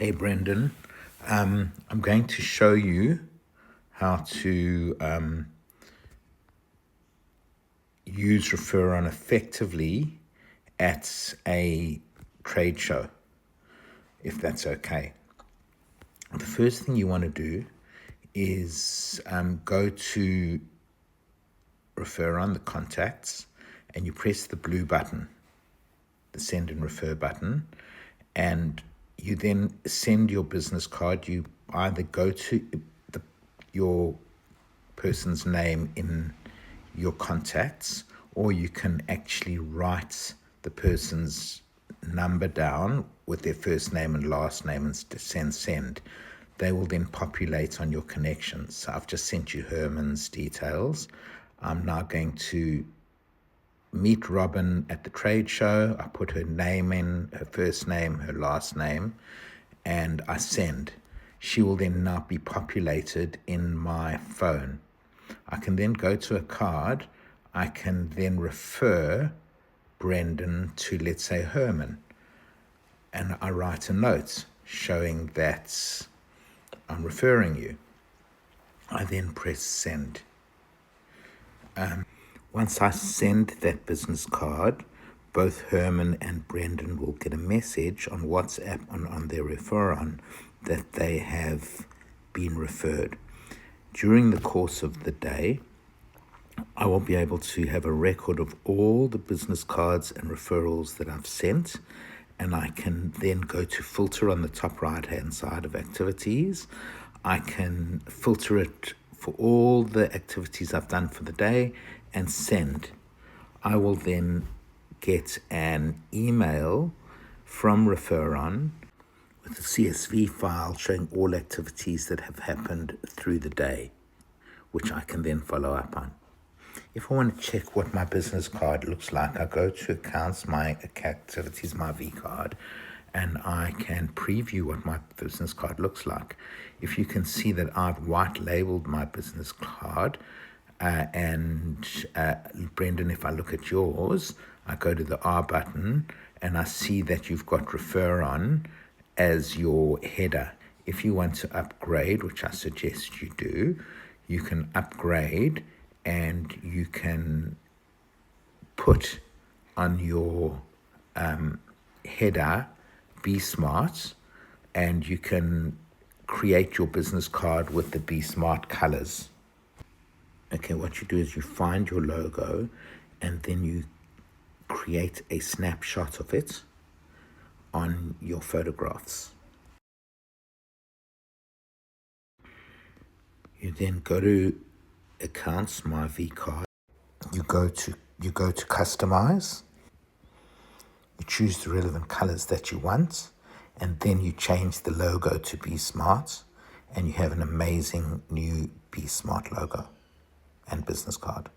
Hey Brendan, I'm going to show you how to use Referron effectively at a trade show, if that's okay. The first thing you want to do is go to Referron, the contacts, and you press the blue button, the send and refer button, and you then send your business card. You either go to your person's name in your contacts, or you can actually write the person's number down with their first name and last name and send. They will then populate on your connections. So I've just sent you Herman's details. I'm now going to meet Robin at the trade show. I put her name in, her first name, her last name, and I send. She will then now be populated in my phone. I can then go to a card. I can then refer Brendan to, let's say, Herman. And I write a note showing that I'm referring you. I then press send. Once I send that business card, both Herman and Brendan will get a message on WhatsApp on their Referron that they have been referred. During the course of the day, I will be able to have a record of all the business cards and referrals that I've sent, and I can then go to filter on the top right-hand side of activities. I can filter it for all the activities I've done for the day and send. I will then get an email from Referron with a CSV file showing all activities that have happened through the day, which I can then follow up on. If I want to check what my business card looks like, I go to accounts, my activities, my V card, and I can preview what my business card looks like. If you can see that I've white labeled my business card, and Brendan, if I look at yours, I go to the R button and I see that you've got Referron as your header. If you want to upgrade, which I suggest you do, you can upgrade and you can put on your header Be Smart, and you can create your business card with the Be Smart colors. Okay, what you do is you find your logo and then you create a snapshot of it on your photographs. You then go to accounts, my V card. You go to customize. You choose the relevant colors that you want, and then you change the logo to Be Smart, and you have an amazing new Be Smart logo and business card.